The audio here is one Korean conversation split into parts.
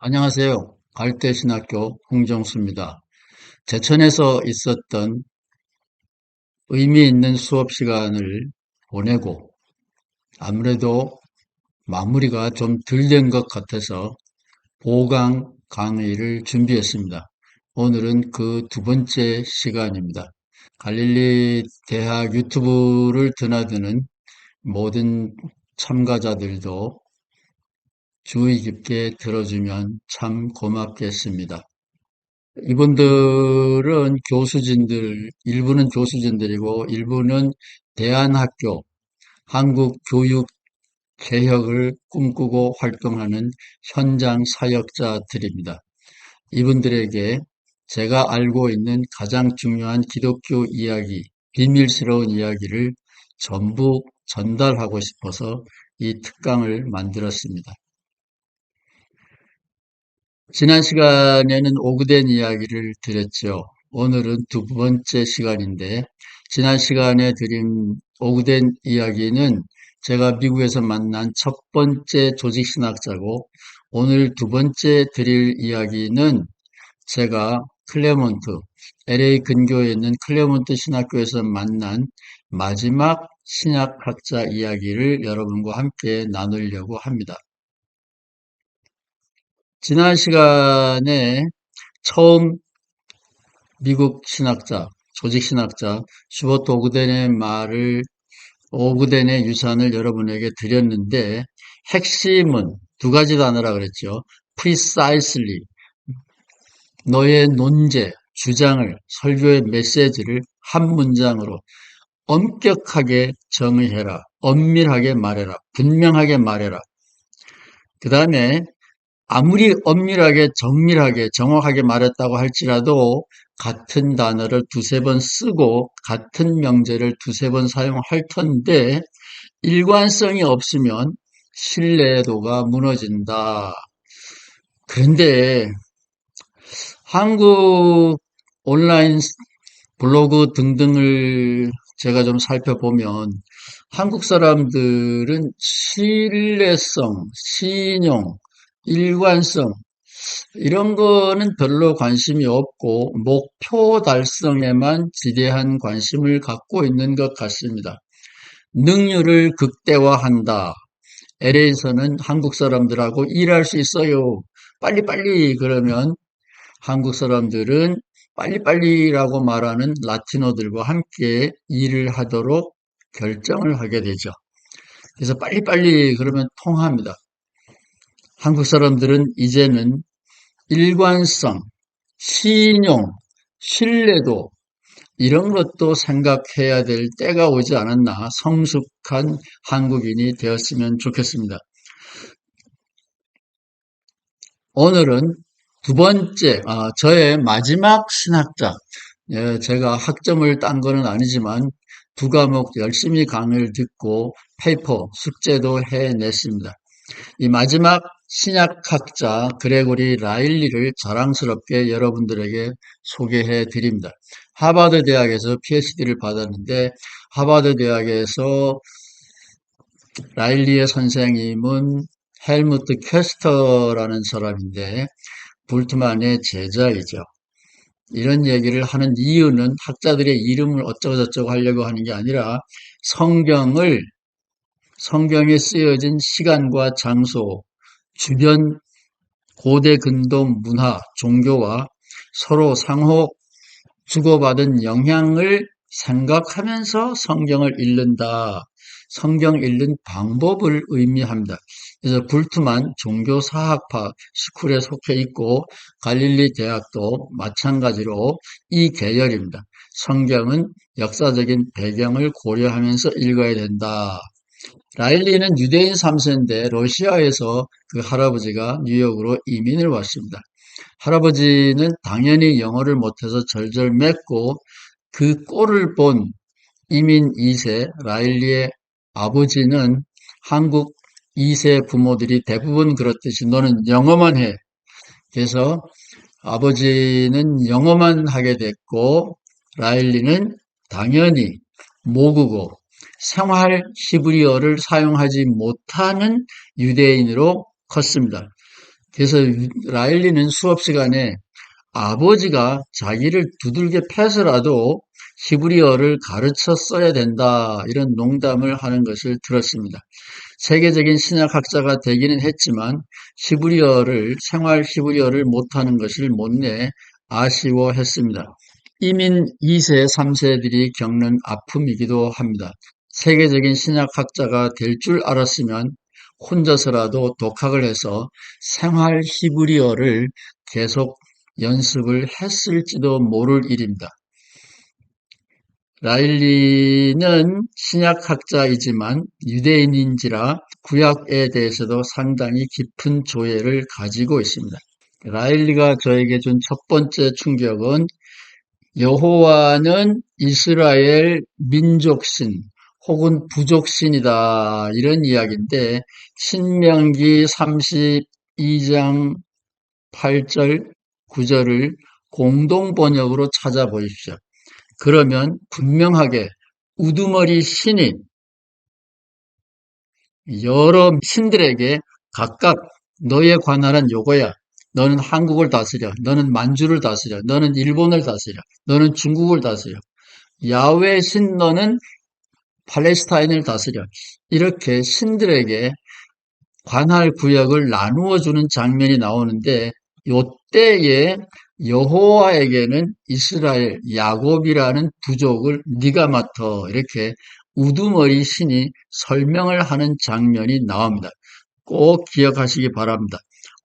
안녕하세요. 갈대신학교 홍정수입니다. 제천에서 있었던 의미 있는 수업 시간을 보내고 아무래도 마무리가 좀 덜 된 것 같아서 보강 강의를 준비했습니다. 오늘은 그 두 번째 시간입니다. 갈릴리 대학 유튜브를 드나드는 모든 참가자들도 주의 깊게 들어주면 참 고맙겠습니다. 이분들은 교수진들, 일부는 교수진들이고 일부는 대안학교, 한국 교육 개혁을 꿈꾸고 활동하는 현장 사역자들입니다. 이분들에게 제가 알고 있는 가장 중요한 기독교 이야기, 비밀스러운 이야기를 전부 전달하고 싶어서 이 특강을 만들었습니다. 지난 시간에는 오그된 이야기를 드렸죠. 오늘은 두 번째 시간인데, 지난 시간에 드린 오그된 이야기는 제가 미국에서 만난 첫 번째 조직신학자고, 오늘 두 번째 드릴 이야기는 제가 LA 근교에 있는 클레몬트 신학교에서 만난 마지막 신약학자 이야기를 여러분과 함께 나누려고 합니다. 지난 시간에 처음 미국 신학자, 조직 신학자 슈버트 오그덴의 유산을 여러분에게 드렸는데 핵심은 두 가지 단어라 그랬죠. precisely, 너의 논제, 주장을, 설교의 메시지를 한 문장으로 엄격하게 정의해라, 엄밀하게 말해라, 분명하게 말해라. 그 다음에 아무리 엄밀하게, 정밀하게, 정확하게 말했다고 할지라도 같은 단어를 두세 번 쓰고 같은 명제를 두세 번 사용할 텐데 일관성이 없으면 신뢰도가 무너진다. 그런데 한국 온라인 블로그 등등을 제가 좀 살펴보면 한국 사람들은 신뢰성, 신용, 일관성 이런 거는 별로 관심이 없고 목표 달성에만 지대한 관심을 갖고 있는 것 같습니다. 능률을 극대화한다. LA에서는 한국 사람들하고 일할 수 있어요. 빨리빨리 그러면 한국 사람들은 빨리빨리라고 말하는 라티노들과 함께 일을 하도록 결정을 하게 되죠. 그래서 빨리빨리 그러면 통합니다. 한국 사람들은 이제는 일관성, 신용, 신뢰도 이런 것도 생각해야 될 때가 오지 않았나 성숙한 한국인이 되었으면 좋겠습니다. 오늘은 두 번째, 저의 마지막 신학자. 예, 제가 학점을 딴 거는 아니지만 두 과목 열심히 강의를 듣고 페이퍼, 숙제도 해냈습니다. 이 마지막 신약학자 그레고리 라일리를 자랑스럽게 여러분들에게 소개해 드립니다. 하버드 대학에서 PhD를 받았는데 하버드 대학에서 라일리의 선생님은 헬무트 캐스터라는 사람인데 불트만의 제자이죠. 이런 얘기를 하는 이유는 학자들의 이름을 어쩌고저쩌고 하려고 하는 게 아니라 성경에 쓰여진 시간과 장소, 주변 고대 근동 문화, 종교와 서로 상호 주고받은 영향을 생각하면서 성경을 읽는다. 성경 읽는 방법을 의미합니다. 그래서 불트만 종교사학파 스쿨에 속해 있고 갈릴리 대학도 마찬가지로 이 계열입니다. 성경은 역사적인 배경을 고려하면서 읽어야 된다. 라일리는 유대인 3세인데 러시아에서 그 할아버지가 뉴욕으로 이민을 왔습니다. 할아버지는 당연히 영어를 못해서 절절맸고 그 꼴을 본 이민 2세 라일리의 아버지는 한국 2세 부모들이 대부분 그렇듯이 너는 영어만 해. 그래서 아버지는 영어만 하게 됐고 라일리는 당연히 모국어, 생활 히브리어를 사용하지 못하는 유대인으로 컸습니다. 그래서 라일리는 수업 시간에 아버지가 자기를 두들겨 패서라도 히브리어를 가르쳐 써야 된다, 이런 농담을 하는 것을 들었습니다. 세계적인 신약학자가 되기는 했지만 생활 히브리어를 못하는 것을 못내 아쉬워했습니다. 이민 2세, 3세들이 겪는 아픔이기도 합니다. 세계적인 신약학자가 될 줄 알았으면 혼자서라도 독학을 해서 생활 히브리어를 계속 연습을 했을지도 모를 일입니다. 라일리는 신약학자이지만 유대인인지라 구약에 대해서도 상당히 깊은 조예를 가지고 있습니다. 라일리가 저에게 준 첫 번째 충격은 여호와는 이스라엘 민족신 혹은 부족신이다, 이런 이야기인데, 신명기 32장 8절 9절을 공동 번역으로 찾아보십시오. 그러면 분명하게 우두머리 신이 여러 신들에게 각각 너에 관할한 요거야. 너는 한국을 다스려. 너는 만주를 다스려. 너는 일본을 다스려. 너는 중국을 다스려. 야훼 신 너는 팔레스타인을 다스려. 이렇게 신들에게 관할 구역을 나누어 주는 장면이 나오는데, 요때에 여호와에게는 이스라엘, 야곱이라는 부족을 네가 맡아, 이렇게 우두머리 신이 설명을 하는 장면이 나옵니다. 꼭 기억하시기 바랍니다.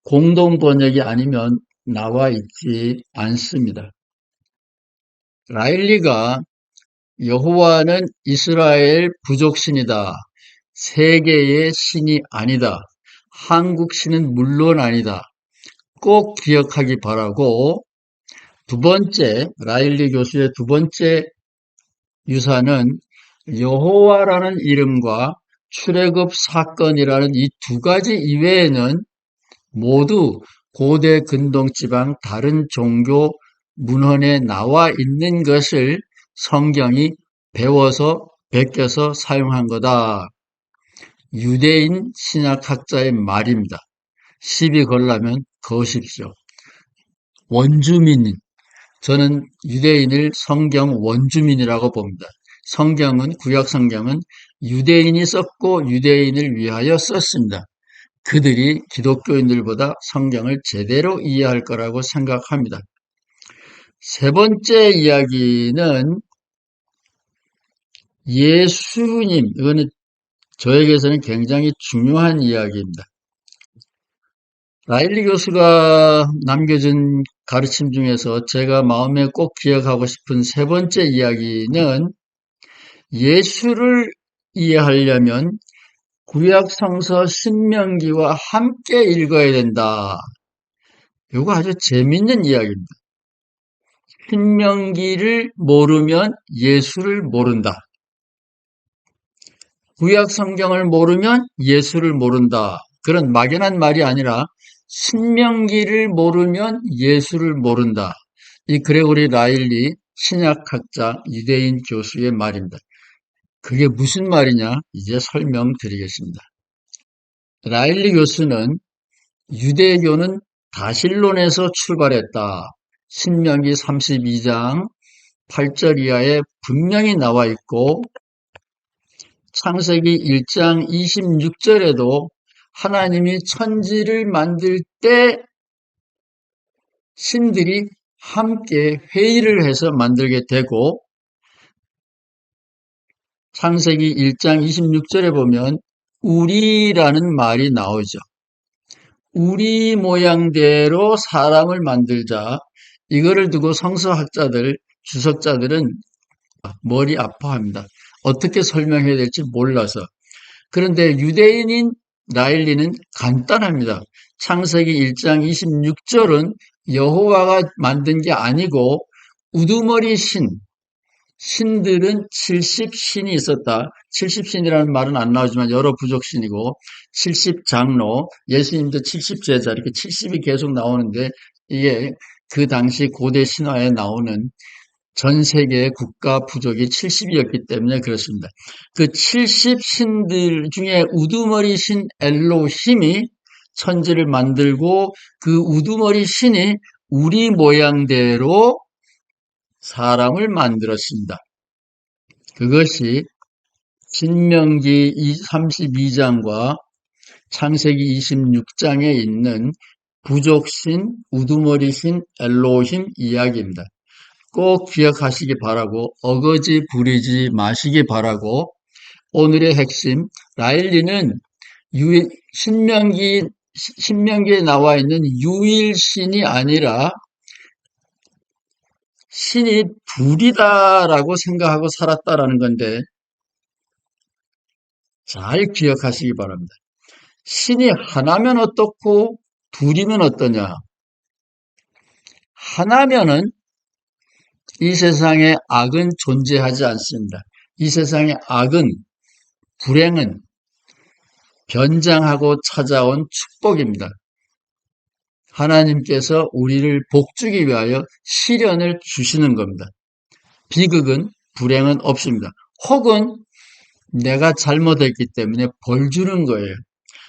공동 번역이 아니면 나와 있지 않습니다. 라일리가 여호와는 이스라엘 부족신이다, 세계의 신이 아니다, 한국 신은 물론 아니다, 꼭 기억하기 바라고, 두 번째, 라일리 교수의 두 번째 유사는 여호와라는 이름과 출애굽 사건이라는 이 두 가지 이외에는 모두 고대 근동지방 다른 종교 문헌에 나와 있는 것을 성경이 배워서 베껴서 사용한 거다. 유대인 신약학자의 말입니다. 시비 걸라면 거십시오. 원주민, 저는 유대인을 성경 원주민이라고 봅니다. 구약 성경은 유대인이 썼고 유대인을 위하여 썼습니다. 그들이 기독교인들보다 성경을 제대로 이해할 거라고 생각합니다. 세 번째 이야기는 예수님, 이거는 저에게서는 굉장히 중요한 이야기입니다. 라일리 교수가 남겨준 가르침 중에서 제가 마음에 꼭 기억하고 싶은 세 번째 이야기는, 예수를 이해하려면 구약 성서 신명기와 함께 읽어야 된다. 이거 아주 재밌는 이야기입니다. 신명기를 모르면 예수를 모른다. 구약 성경을 모르면 예수를 모른다. 그런 막연한 말이 아니라 신명기를 모르면 예수를 모른다. 이 그레고리 라일리 신약학자 유대인 교수의 말입니다. 그게 무슨 말이냐? 이제 설명드리겠습니다. 라일리 교수는 유대교는 다실론에서 출발했다, 신명기 32장 8절 이하에 분명히 나와 있고, 창세기 1장 26절에도 하나님이 천지를 만들 때 신들이 함께 회의를 해서 만들게 되고, 창세기 1장 26절에 보면 우리라는 말이 나오죠. 우리 모양대로 사람을 만들자. 이거를 두고 성서학자들, 주석자들은 머리 아파합니다. 어떻게 설명해야 될지 몰라서. 그런데 유대인인 라일리는 간단합니다. 창세기 1장 26절은 여호와가 만든 게 아니고 우두머리 신들은 70신이 있었다. 70신이라는 말은 안 나오지만 여러 부족신이고, 70장로, 예수님도 70제자, 이렇게 70이 계속 나오는데, 이게 그 당시 고대 신화에 나오는 전 세계의 국가 부족이 70이었기 때문에 그렇습니다. 그 70신들 중에 우두머리 신 엘로힘이 천지를 만들고 그 우두머리 신이 우리 모양대로 사람을 만들었습니다. 그것이 신명기 32장과 창세기 26장에 있는 부족신, 우두머리신 엘로힘 이야기입니다. 꼭 기억하시기 바라고 어거지 부리지 마시기 바라고 오늘의 핵심 라일리는 신명기에 나와 있는 유일신이 아니라 신이 둘이다라고 생각하고 살았다라는 건데 잘 기억하시기 바랍니다. 신이 하나면 어떻고 둘이면 어떠냐? 하나면은 이 세상에 악은 존재하지 않습니다. 이 세상의 악은 불행은 변장하고 찾아온 축복입니다. 하나님께서 우리를 복주기 위하여 시련을 주시는 겁니다. 비극은 불행은 없습니다. 혹은 내가 잘못했기 때문에 벌 주는 거예요.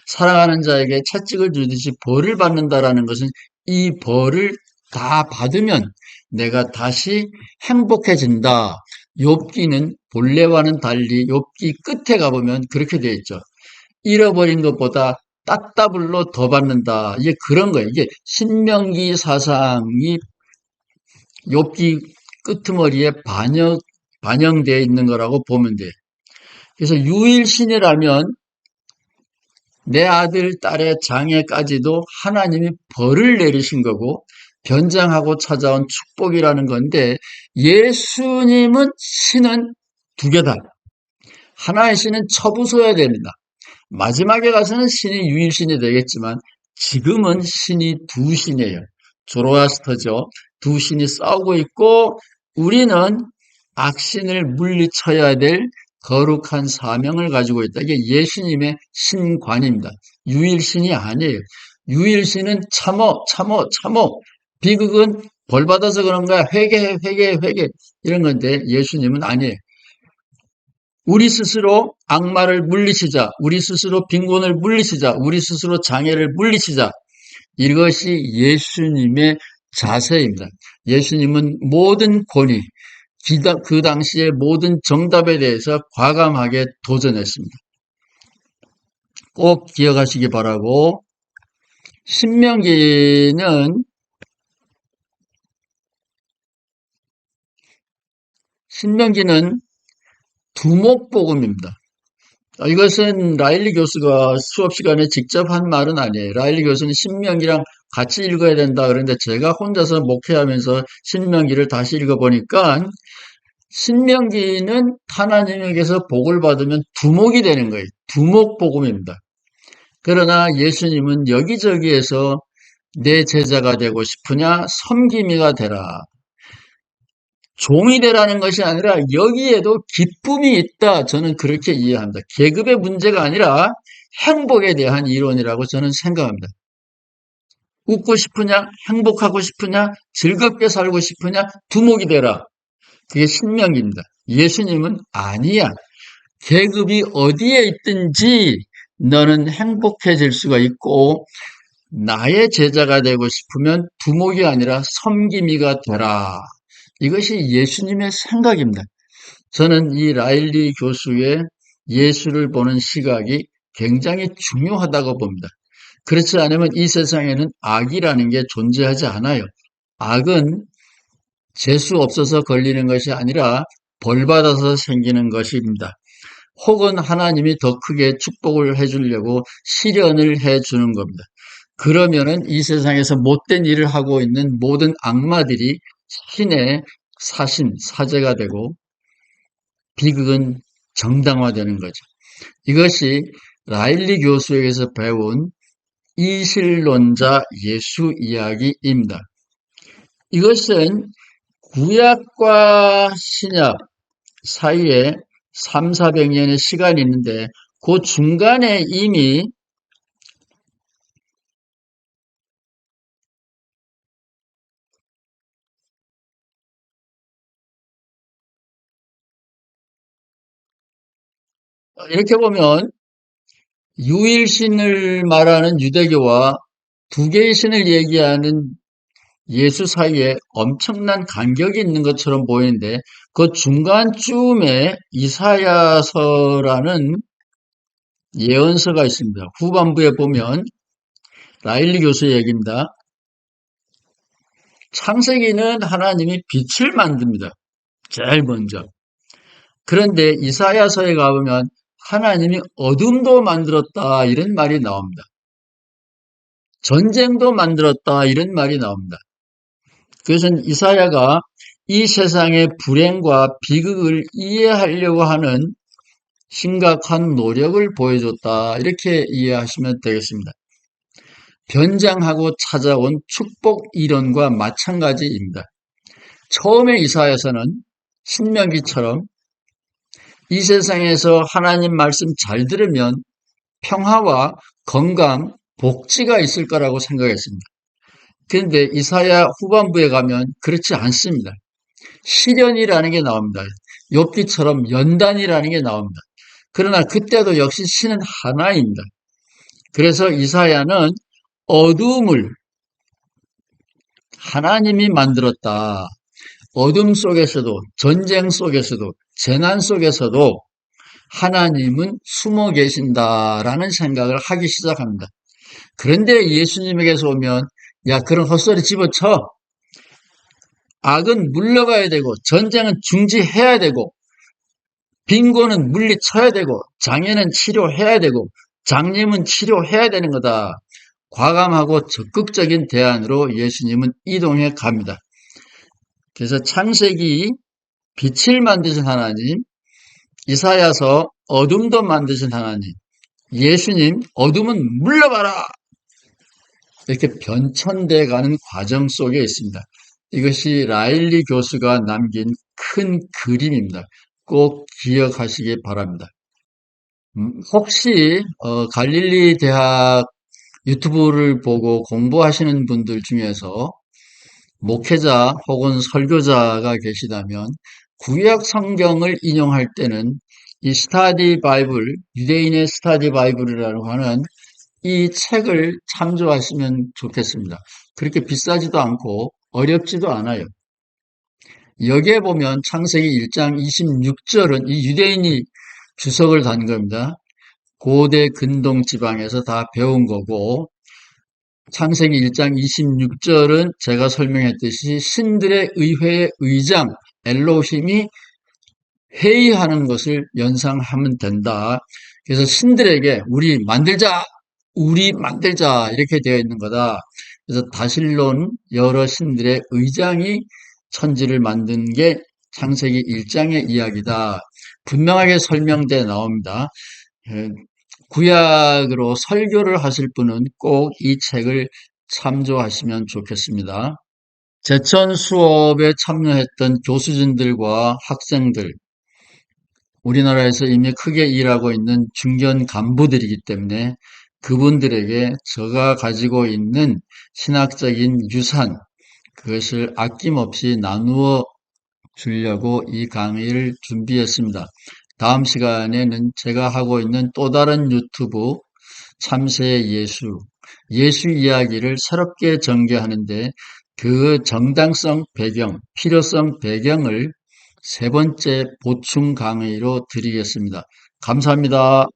사랑하는 자에게 채찍을 주듯이 벌을 받는다라는 것은 이 벌을 다 받으면 내가 다시 행복해진다. 욥기는 본래와는 달리 욥기 끝에 가보면 그렇게 되어 있죠. 잃어버린 것보다 따따블로 더 받는다. 이게 그런 거예요. 이게 신명기 사상이 욥기 끄트머리에 반영되어 있는 거라고 보면 돼요. 그래서 유일신이라면 내 아들, 딸의 장애까지도 하나님이 벌을 내리신 거고 변장하고 찾아온 축복이라는 건데 예수님은 신은 두 개다. 하나의 신은 처부숴야 됩니다. 마지막에 가서는 신이 유일신이 되겠지만 지금은 신이 두 신이에요. 조로아스터죠. 두 신이 싸우고 있고 우리는 악신을 물리쳐야 될 거룩한 사명을 가지고 있다. 이게 예수님의 신관입니다. 유일신이 아니에요. 유일신은 참어. 비극은 벌 받아서 그런 거야. 회개. 이런 건데 예수님은 아니에요. 우리 스스로 악마를 물리치자. 우리 스스로 빈곤을 물리치자. 우리 스스로 장애를 물리치자. 이것이 예수님의 자세입니다. 예수님은 모든 권위, 그 당시의 모든 정답에 대해서 과감하게 도전했습니다. 꼭 기억하시기 바라고 신명기는 두목복음입니다. 이것은 라일리 교수가 수업 시간에 직접 한 말은 아니에요. 라일리 교수는 신명기랑 같이 읽어야 된다 그런데 제가 혼자서 목회하면서 신명기를 다시 읽어보니까 신명기는 하나님에게서 복을 받으면 두목이 되는 거예요. 두목복음입니다. 그러나 예수님은 여기저기에서 내 제자가 되고 싶으냐 섬김이가 되라. 종이 되라는 것이 아니라 여기에도 기쁨이 있다. 저는 그렇게 이해합니다. 계급의 문제가 아니라 행복에 대한 이론이라고 저는 생각합니다. 웃고 싶으냐, 행복하고 싶으냐, 즐겁게 살고 싶으냐, 두목이 되라. 그게 신명기입니다. 예수님은 아니야. 계급이 어디에 있든지 너는 행복해질 수가 있고 나의 제자가 되고 싶으면 두목이 아니라 섬김이가 되라. 이것이 예수님의 생각입니다. 저는 이 라일리 교수의 예수를 보는 시각이 굉장히 중요하다고 봅니다. 그렇지 않으면 이 세상에는 악이라는 게 존재하지 않아요. 악은 재수 없어서 걸리는 것이 아니라 벌 받아서 생기는 것입니다. 혹은 하나님이 더 크게 축복을 해주려고 시련을 해주는 겁니다. 그러면은 이 세상에서 못된 일을 하고 있는 모든 악마들이 신의 사제가 되고 비극은 정당화되는 거죠. 이것이 라일리 교수에게서 배운 이실론자 예수 이야기입니다. 이것은 구약과 신약 사이에 3, 400년의 시간이 있는데 그 중간에 이미 이렇게 보면 유일신을 말하는 유대교와 두 개의 신을 얘기하는 예수 사이에 엄청난 간격이 있는 것처럼 보이는데 그 중간쯤에 이사야서라는 예언서가 있습니다. 후반부에 보면 라일리 교수의 얘기입니다. 창세기는 하나님이 빛을 만듭니다. 제일 먼저. 그런데 이사야서에 가보면 하나님이 어둠도 만들었다 이런 말이 나옵니다. 전쟁도 만들었다 이런 말이 나옵니다. 그것은 이사야가 이 세상의 불행과 비극을 이해하려고 하는 심각한 노력을 보여줬다 이렇게 이해하시면 되겠습니다. 변장하고 찾아온 축복 이론과 마찬가지입니다. 처음에 이사야서는 신명기처럼 이 세상에서 하나님 말씀 잘 들으면 평화와 건강, 복지가 있을 거라고 생각했습니다. 그런데 이사야 후반부에 가면 그렇지 않습니다. 시련이라는 게 나옵니다. 욥기처럼 연단이라는 게 나옵니다. 그러나 그때도 역시 신은 하나입니다. 그래서 이사야는 어둠을 하나님이 만들었다. 어둠 속에서도 전쟁 속에서도 재난 속에서도 하나님은 숨어 계신다라는 생각을 하기 시작합니다. 그런데 예수님에게서 오면 야 그런 헛소리 집어쳐. 악은 물러가야 되고 전쟁은 중지해야 되고 빈곤은 물리쳐야 되고 장애는 치료해야 되고 장님은 치료해야 되는 거다. 과감하고 적극적인 대안으로 예수님은 이동해 갑니다. 그래서 창세기 빛을 만드신 하나님, 이사야서 어둠도 만드신 하나님, 예수님 어둠은 물러가라! 이렇게 변천돼 가는 과정 속에 있습니다. 이것이 라일리 교수가 남긴 큰 그림입니다. 꼭 기억하시기 바랍니다. 혹시 갈릴리 대학 유튜브를 보고 공부하시는 분들 중에서 목회자 혹은 설교자가 계시다면 구약 성경을 인용할 때는 이 스타디 바이블, 유대인의 스타디 바이블이라고 하는 이 책을 참조하시면 좋겠습니다. 그렇게 비싸지도 않고 어렵지도 않아요. 여기에 보면 창세기 1장 26절은 이 유대인이 주석을 단 겁니다. 고대 근동 지방에서 다 배운 거고 창세기 1장 26절은 제가 설명했듯이 신들의 의회의 의장 엘로힘이 회의하는 것을 연상하면 된다. 그래서 신들에게 우리 만들자 이렇게 되어 있는 거다. 그래서 다실론 여러 신들의 의장이 천지를 만든 게 창세기 1장의 이야기다. 분명하게 설명돼 나옵니다. 구약으로 설교를 하실 분은 꼭 이 책을 참조하시면 좋겠습니다. 제천 수업에 참여했던 교수진들과 학생들, 우리나라에서 이미 크게 일하고 있는 중견 간부들이기 때문에 그분들에게 제가 가지고 있는 신학적인 유산, 그것을 아낌없이 나누어 주려고 이 강의를 준비했습니다. 다음 시간에는 제가 하고 있는 또 다른 유튜브 참새의 예수 이야기를 새롭게 전개하는데 그 정당성 배경, 필요성 배경을 세 번째 보충 강의로 드리겠습니다. 감사합니다.